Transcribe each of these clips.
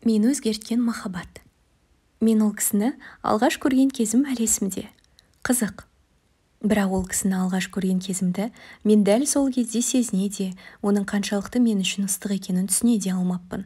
Мені өзгерткен махаббат. Мен ол кісіні алғаш көрген кезім әлі есімде. Қызық. Бірақ ол кісіні алғаш көрген кезімді мен дәл сол кезде сезіне де, оның қаншалықты мен үшін ыстық екенін түсіне де алмаппын.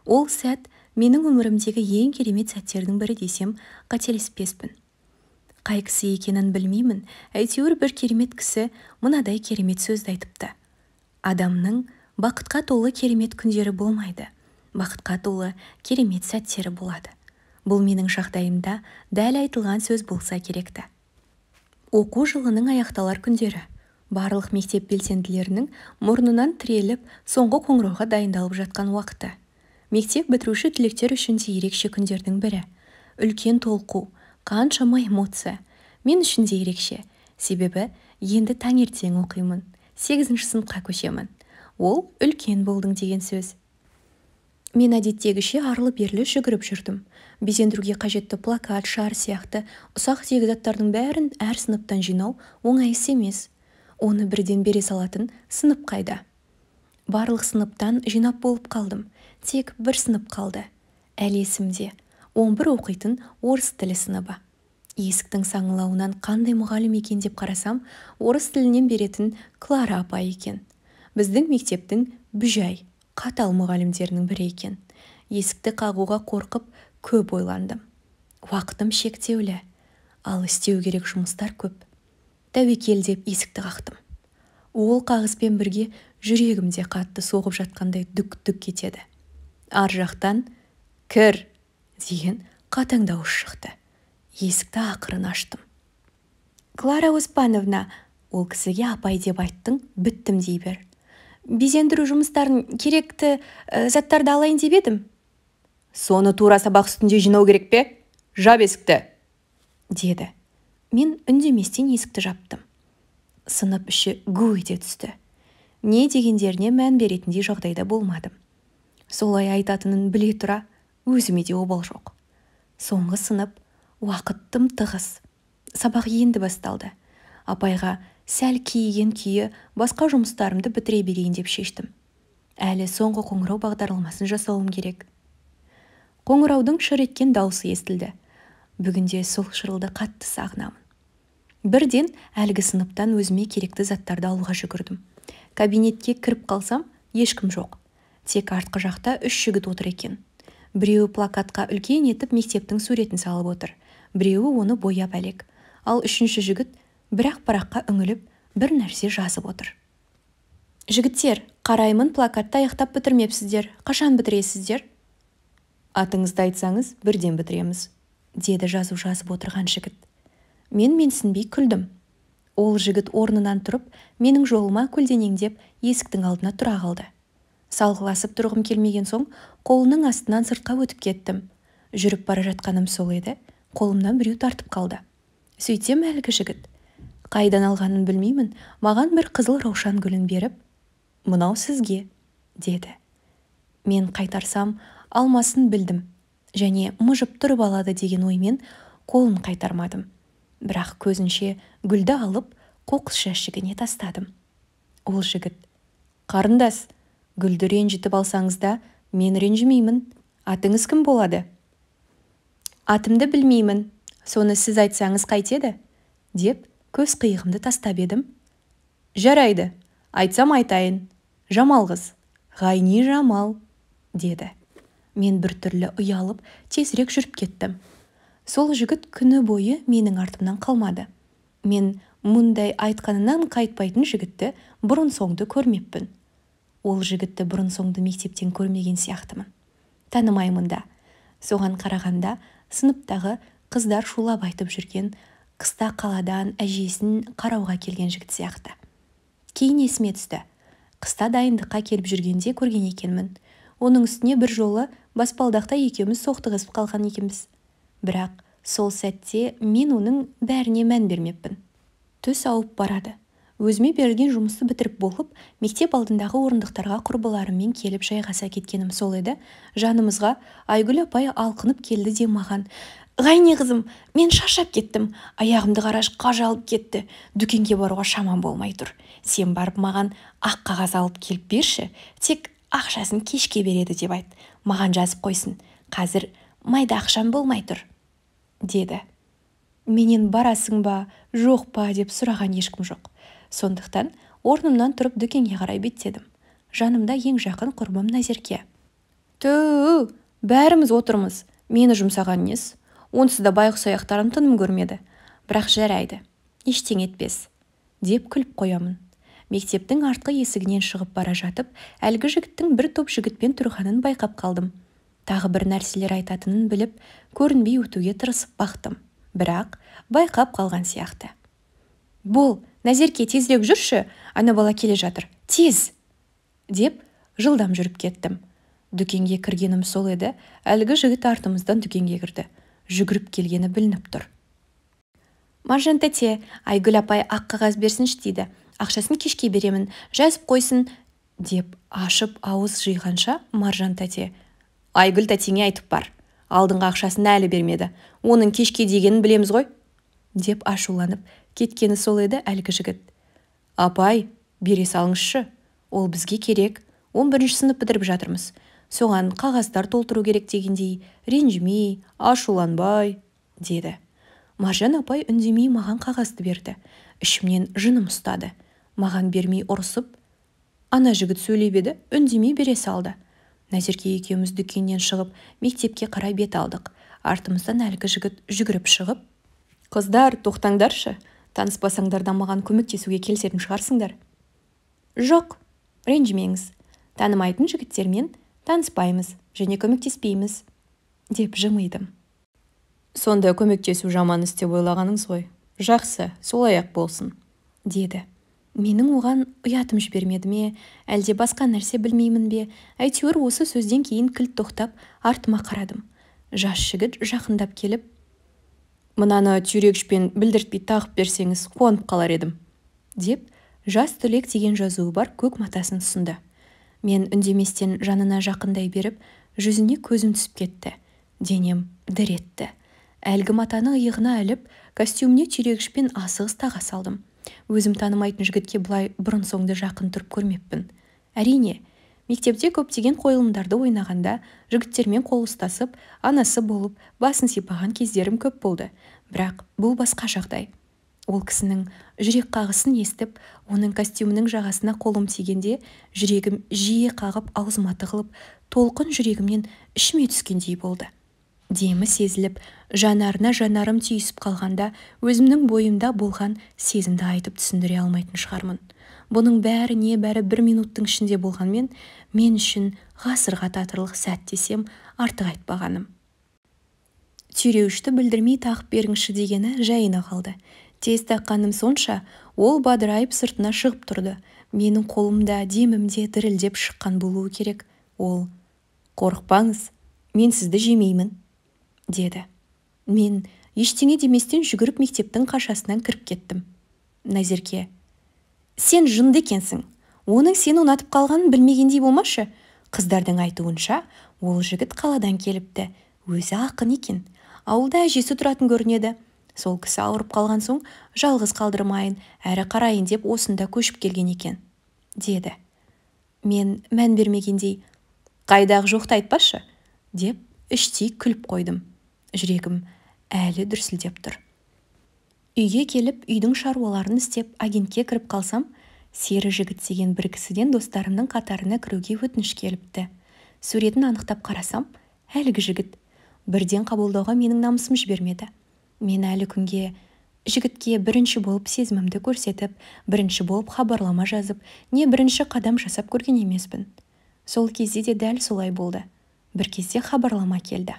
Ол сәт менің өмірімдегі ең керемет сәттердің бірі десем қателеспеспін. Қай кісі екенін білмеймін, әйтеуір бір керемет кісі мынадай керемет сөзді айтыпты. Адамның бақытқа толы керемет күндері болмайды. Бақытқа толы керемет сәттері болады. Бұл менің жағдайымда дәл айтылған сөз болса керекті. Оқу жылының аяқталар күндері. Барлық мектеп белсенділерінің мұрнынан тіреліп, соңғы қоңырауға дайындалып жатқан уақыты. Мектеп бітіруші түлектер үшін де ерекше күндердің бірі. Үлкен толқу, қаншама эмоция. Мен үшін де ерекше. Себебі енді таңертең оқимын. 8-ші сыныпқа көшемін. Ол үлкен болдың деген сөз. Мен әдеттегіше арлы-берлі жүгіріп жүрдім. Безендіруге қажетті плакат, шар сияқты ұсақ-түйек заттардың бәрін әр сыныптан жинау оңай іс емес. Оны бірден бере салатын сынып қайда? Барлық сыныптан жинап болып қалдым. Тек бір сынып қалды. Әлі есімде. 11 оқитын орыс тілі сыныбы. Есіктің саңылауынан қандай мұғалім екен деп қарасам, орыс тілінен беретін Клара апай екен. Біздің мектептің бүжай, қатал мұғалімдерінің бірі екен. Есікті қағуға қорқып, көп ойландым. Уақытым шектеулі, ал істеу керек жұмыстар көп. Тәуекел деп есікті қақтым. Ол қағыспен бірге жүрегімде қатты соғып жатқандай дүк-дүк кетеді. Ар жақтан «Кір!» деген қатаң дауыс шықты. Есікті ақырын аштым. «Клара Оспановна!» Ол кісіге апай деп айттың, біттім дей бер. «Безендіру жұмыстарын керекті заттарды алайын деп едім». «Соны тура сабақ үстінде жинау керек пе? Жап есікті!» деді. Мен үндеместен есікті жаптым. Сынып іші гу ете түсті. Не дегендеріне мән беретіндей жағдайда болмадым. Солай айтатынын біле тұра, өзіме де обал жоқ. Соңғы сынып, уақыт тым тығыз. Сабақ енді басталды. Апайға сәл кейіген күйі басқа жұмыстарымды бітіре берейін деп шештім. Әлі соңғы қоңырау бағдарламасын жасауым керек. Қоңыраудың шыр еткен дауысы естілді. Бүгінде сол шырылды қатты сағынамын. Бірден әлгі сыныптан өзіме керекті заттарды алуға жүгірдім. Кабинетке кіріп қалсам, ешкім жоқ. Тек артқы жақта 3 жігіт отыр екен. Біреуі плакатқа үлкен етіп мектептің суретін салып отыр. Біреуі оны бояп әлек. Ал 3-ші жігіт бірақ-параққа үңіліп, бір нәрсе жазып отыр. «Жігіттер, қараймын, плакатты аяқтап бітірмепсіздер. Қашан бітіресіздер?» «Атыңызды айтсаңыз, бірден бітіреміз», деді жазып отырған жігіт. Мен менсінбей күлдім. Ол жігіт орнынан тұрып, менің жолыма көлденеңдеп есіктің алдына тұра қалды. Салғыласып тұрғым келмеген соң, қолының астынан сыртқа өтіп кеттім. Жүріп бара жатқаным сол еді, қолымнан біреу тартып қалды. Сөйтсем әлгі жігіт. Қайдан алғанын білмеймін, маған бір қызыл раушан гүлін беріп, «Мынау сізге», деді. Мен қайтарсам, алмасын білдім, және мыжып тұрып алады деген оймен қолын қайтармадым. Бірақ көзінше гүлді алып, қоқыс жәшігіне тастадым. Ол жігіт. «Қарындас, гүлді ренжітіп алсаңыз да, мен ренжімеймін. Атыңыз кім болады?» «Атымды білмеймін. Соны сіз айтсаңыз қайтеді?» деп көз қиығымды тастап едім. «Жарайды, айтсам айтайын. Жамал қыз. Ғайни Жамал», деді. Мен біртүрлі ұялып, тезірек жүріп кеттім. Сол жігіт күні бойы менің артымнан қалмады. Мен мұндай айтқанынан қайтпайтын жігітті бұрын соңды көрмеппін. Ол жігітті бұрын соңды мектептен көрмеген сияқтымын. Танымаймын да. Соған қарағанда сыныптағы қыздар шулап айтып жүрген қыста қаладан әжесін қарауға келген жігіт сияқты. Кейін есіме түсті. Қыста дайындыққа келіп жүргенде көрген екенмін. Оның үстіне бір жолы баспалдақта екеуміз соқтығысып қалған екенбіз. Бірақ сол сәтте мен оның бәріне мән бермеппін. Түс ауып барады. Өзіме берілген жұмысты бітіріп болып, мектеп алдындағы орындықтарға құрбыларыммен келіп жайғаса кеткенім сол еді. Жанымызға Айгүл апай алқынып келді де маған: «Ғайни қызым, мен шаршап кеттім. Аяғымды қараш қажалып кетті. Дүкенге баруға шамам болмай тұр. Сен барып маған ақ қағаз алып келіп берші. Тек ақшасын кешке береді» деп айт. маған жазып қойсын, қазір майда ақшам болмай тұр, деді. Менен барасың ба, жоқ па деп сұраған ешкім жоқ. Сондықтан орнымнан тұрып дүкенге қарай беттедім. Жанымда ең жақын құрбым Назерке. Түү, бәріміз отырмыз, мені жұмсаған нес? Онсыз да байғұс аяқтарым тыным көрмеді. Бірақ жарайды, ештеңе етпес, деп күліп қоямын. Мектептің артқы есігінен шығып бара жатып, әлгі жігіттің бір топ жігітпен тұрғанын байқап қалдым. Тағы бір нәрселер айтатынын біліп, көрінбей өтуге тырысып бақтым. Бірақ байқап қалған сияқты. Бол, Назерке, тезірек жүрші, ана бала келе жатыр, тез! Деп жылдам жүріп кеттім. Дүкенге кіргенім сол еді, әлгі жігіт артымыздан дүкенге кірді. Жүгіріп келгені білініп тұр. Маржан тәте, Айгүл апай ақ қағаз берсінші дейді. Ақшасын кешке беремін, жазып қойсын, деп ашып ауыз жиғанша Маржан тәте. Айгүл тәтеңе айтып бар. Алдыңғы ақшасын әлі бермеді. Оның кешке дегенін білеміз ғой, деп ашуланып кеткені сол еді әлгі жігіт. Апай, бере салыңызшы. Ол бізге керек. 11-ші сынып бітіріп жатырмыз. Соған қағаздар толтыру керек дегендей, ренжімей, ашуланбай, деді. Маржан апай үндемей маған қағазды берді. Ішімнен жыным ұстады. Маған бермей ұрысып, ана жігіт сөйлеп еді, үндемей бере салды. Назерке екеуміз дүкеннен шығып, мектепке қарай бет алдық. Артымыздан әлгі жігіт жүгіріп шығып, қыздар, тоқтаңдаршы, таныспасаңдардан маған көмектесуге келісетін шығарсыңдар. Жоқ, ренжімеңіз, танымайтын жігіттермен таныспаймыз және көмектеспейміз, деп жымидым. Сонда көмектесу жаман іс деп ойлағаныңыз ғой. Жақсы, солай-ақ болсын, деді. Менің оған ұятым жібермеді ме, әлде басқа нәрсе білмеймін бе, әйтеуір осы сөзден кейін кілт тоқтап, артыма қарадым. Жас жігіт жақындап келіп, мынаны түйрегішпен білдіртпей тағып берсеңіз, қуанып қалар едім, деп, жас түлек деген жазуы бар көк матасын ұсынды. Мен үндеместен жанына жақындай беріп, жүзіне көзім түсіп кетті. Денем дір етті. Әлгі матаны иығына іліп, костюміне түйрегішпен асығыс таға салдым. Өзім танымайтын жігітке бұлай бұрын соңды жақын тұрып көрмеппін. Әрине, мектепте көптеген қойылымдарды ойнағанда жігіттермен қол ұстасып, анасы болып, басын сипаған кездерім көп болды. Бірақ бұл басқа жағдай. Ол кісінің жүрек қағысын естіп, оның костюмінің жағасына қолым тигенде, жүрегім жиі қағып, аузыма тығылып, толқын жүрегімнен ішіме түскендей болды. Демі сезіліп, жанарына жанарым түйісіп қалғанда, өзімнің бойымда болған сезімді айтып түсіндіре алмайтын шығармын. Бұның бәрі небәрі 1 минуттың ішінде болғанмен, мен үшін ғасырға татырлық сәт десем, артық айтпағаным. Түйреуішті білдірмей тағып беріңші дегені жайына қалды. Тез таққаным сонша, ол бадырайып сыртына шығып тұрды. Менің қолымда, демімде дірілдеп шыққан болуы керек. Ол, қорықпаңыз, мен сізді жемеймін, деді. Мен ештеңе деместен жүгіріп мектептің қашасынан кіріп кеттім. Назерке, сен жынды екенсің. Оның сені ұнатып қалғанын білмегендей болмашы. Қыздардың айтуынша, ол жігіт қаладан келіпті. Өзі ақын екен. Ауылда әжесі тұратын көрінеді. Сол кісі ауырып қалған соң, жалғыз қалдырмайын, әрі қарайын деп осында көшіп келген екен, деді. Мен мән бермегендей, қайдағы жоқты айтпашы, деп іштей күліп қойдым. Жүрегім әлі дүрсілдеп тұр. Үйге келіп, үйдің шаруаларын істеп, агентке кіріп қалсам, сері жігіт деген бір кісіден достарымның қатарына кіруге өтініш келіпті. Суретін анықтап қарасам, әлгі жігіт бірден қабылдауға менің намысым жібермеді. Мен әлі күнге жігітке бірінші болып сезімімді көрсетіп, бірінші болып хабарлама жазып, не бірінші қадам жасап көрген емеспін. Сол кезде де дәл солай болды. Бір кезде хабарлама келді.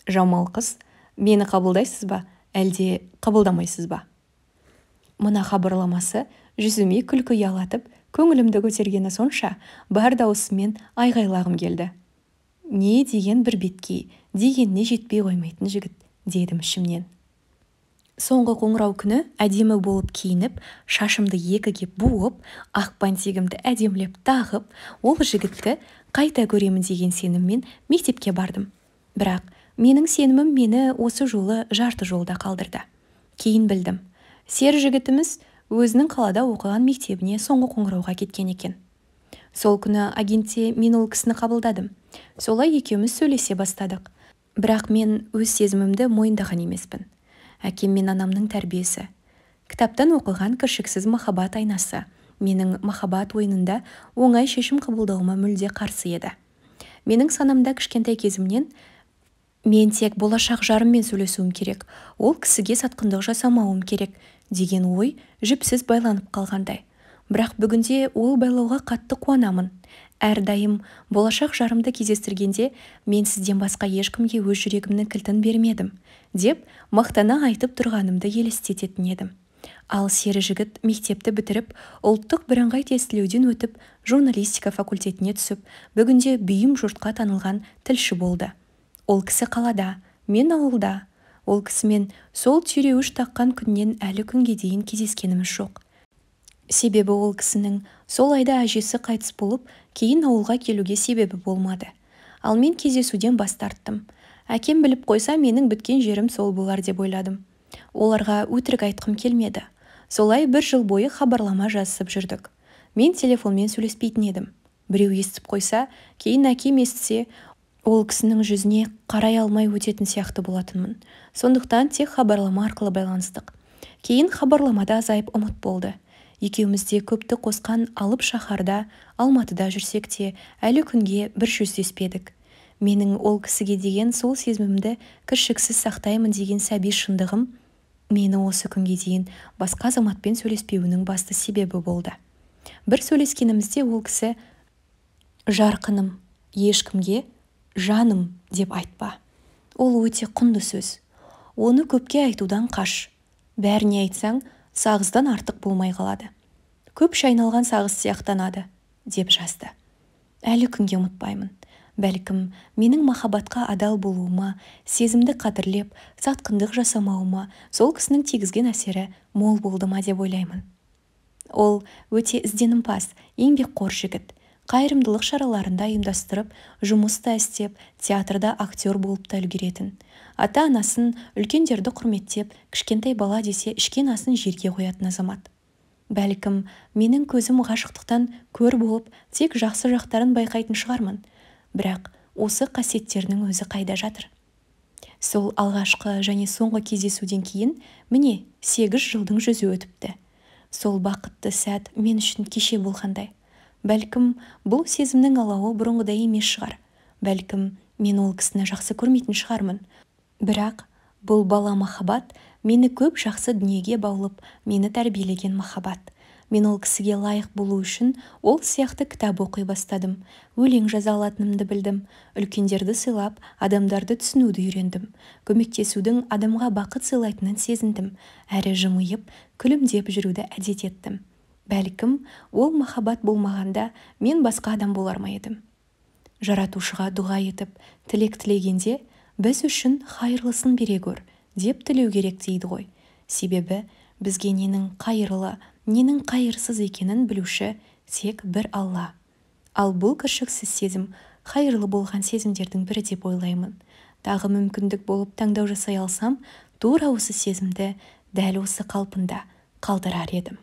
Жамал қыз, мені қабылдайсыз ба, әлде қабылдамайсыз ба? Мына хабарламасы жүзіме күлкі ұялатып, көңілімді көтергені сонша, бар даусыммен айғайлағым келді. Не деген бір беткей, дегеніне жетпей қоймайтын жігіт, дедім ішімнен. Соңғы қоңырау күні әдемі болып киініп, шашымды екіге буып, ақ бантигімді әдемілеп тағып, ол жігітті қайта көремін деген сеніммен мектепке бардым. Бірақ менің сенімім мені осы жолы жарты жолда қалдырды. Кейін білдім. Сер жігітіміз өзінің қалада оқыған мектебіне соңғы қоңырауға кеткен екен. Сол күні агентте мен ол кісіні қабылдадым. Солай екеуміз сөйлесе бастадық. Бірақ мен өз сезімімді мойындаған емеспін. Әкем мен анамның тәрбиесі. Кітаптан оқыған кіршіксіз махаббат айнасы менің махаббат ойынында оңай шешім қабылдауыма мүлде қарсы еді. Менің санамда кішкентай кезімнен мен тек болашақ жарыммен сөйлесуім керек, ол кісіге сатқындық жасамауым керек деген ой жіпсіз байланып қалғандай. Бірақ бүгінде ол байлауға қатты қуанамын. Әрдайым болашақ жарымды кездестіргенде мен сізден басқа ешкімге өз жүрегімнің кілтін бермедім деп мақтана айтып тұрғанымды елестететін едім. Ал сері жігіт мектепті бітіріп, ұлттық бірыңғай тестілеуден өтіп, журналистика факультетіне түсіп, бүгінде бүйім жұртқа танылған тілші болды. Ол кісі қалада, мен ауылда. Ол кісімен сол түйреуіш таққан күннен әлі күнге дейін кездескеніміз жоқ. Себебі ол кісінің сол айда әжесі қайтыс болып, кейін ауылға келуге себебі болмады. Ал мен кездесуден бас тарттым. Әкем біліп қойса, менің біткен жерім сол болар деп ойладым. Оларға өтірік айтқым келмеді. Солай бір жыл бойы хабарлама жазысып жүрдік. Мен телефонмен сөйлеспейтін едім. Біреу естіп қойса, кейін әкем естісе, ол кісінің жүзіне қарай алмай өтетін сияқты болатынмын. Сондықтан тек хабарлама арқылы байланыстық. Кейін хабарламада азайып ұмыт болды. Екеумізде көпті қосқан алып шаһарда, Алматыда жүрсек те, әлі күнге бір жүздеспедік. Менің ол кісіге деген сол сезімімді кіршіксіз сақтаймын деген сәби шындығым мені осы күнге дейін басқа азаматпен сөйлеспеуінің басты себебі болды. Бір сөйлескенімізде ол кісі «Жарқыным, ешкімге жаным деп айтпа. Ол өте құнды сөз. Оны көпке айтудан қаш. Бәріне айтсаң, сағыздан артық болмай қалады. Көп шайналған сағыз сияқтанады» деп жазды. Әлі күнге ұмытпаймын. Бәлкім, менің махаббатқа адал болуыма, сезімді қадірлеп, сатқындық жасамауыма сол кісінің тигізген әсері мол болды ма деп ойлаймын. Ол өте ізденімпаз, еңбекқор жігіт. Қайырымдылық шараларында ұйымдастырып, жұмыста істеп, театрда актер болып та үлгеретін. Ата-анасын, үлкендерді құрметтеп, кішкентай бала десе ішкен асын жерге қоятын азамат. Бәлкім, менің көзім ғашықтықтан көр болып, тек жақсы жақтарын байқайтын шығармын. Бірақ осы қасиеттерінің өзі қайда жатыр? Сол алғашқы және соңғы кездесуден кейін міне 8 жылдың жүзі өтіпті. Сол бақытты сәт мен үшін кеше болғандай. Бәлкім, бұл сезімнің алауы бұрынғыдай емес шығар. Бәлкім, мен ол кісіні жақсы көрмейтін шығармын. Бірақ бұл бала махаббат мені көп жақсы дүниеге баулып, мені тәрбиелеген махаббат. Мен ол кісіге лайық болу үшін ол сияқты кітап оқи бастадым. Өлең жаза алатынымды білдім. Үлкендерді сыйлап, адамдарды түсінуді үйрендім. Көмектесудің адамға бақыт сыйлайтынын сезіндім. Әрі жымиып, күлімдеп жүруді әдет еттім. Бәлкім, ол махаббат болмағанда мен басқа адам болар ма едім. Жаратушыға дұға етіп, тілек тілегенде, біз үшін қайырлысын бере көр деп тілеу керек дейді ғой. Себебі бізге ненің қайырлы, ненің қайырсыз екенін білуші тек бір Алла. Ал бұл кіршіксіз сезім қайырлы болған сезімдердің бірі деп ойлаймын. Тағы мүмкіндік болып таңдау жасай алсам, тура осы сезімді дәл осы қалпында қалдырар едім.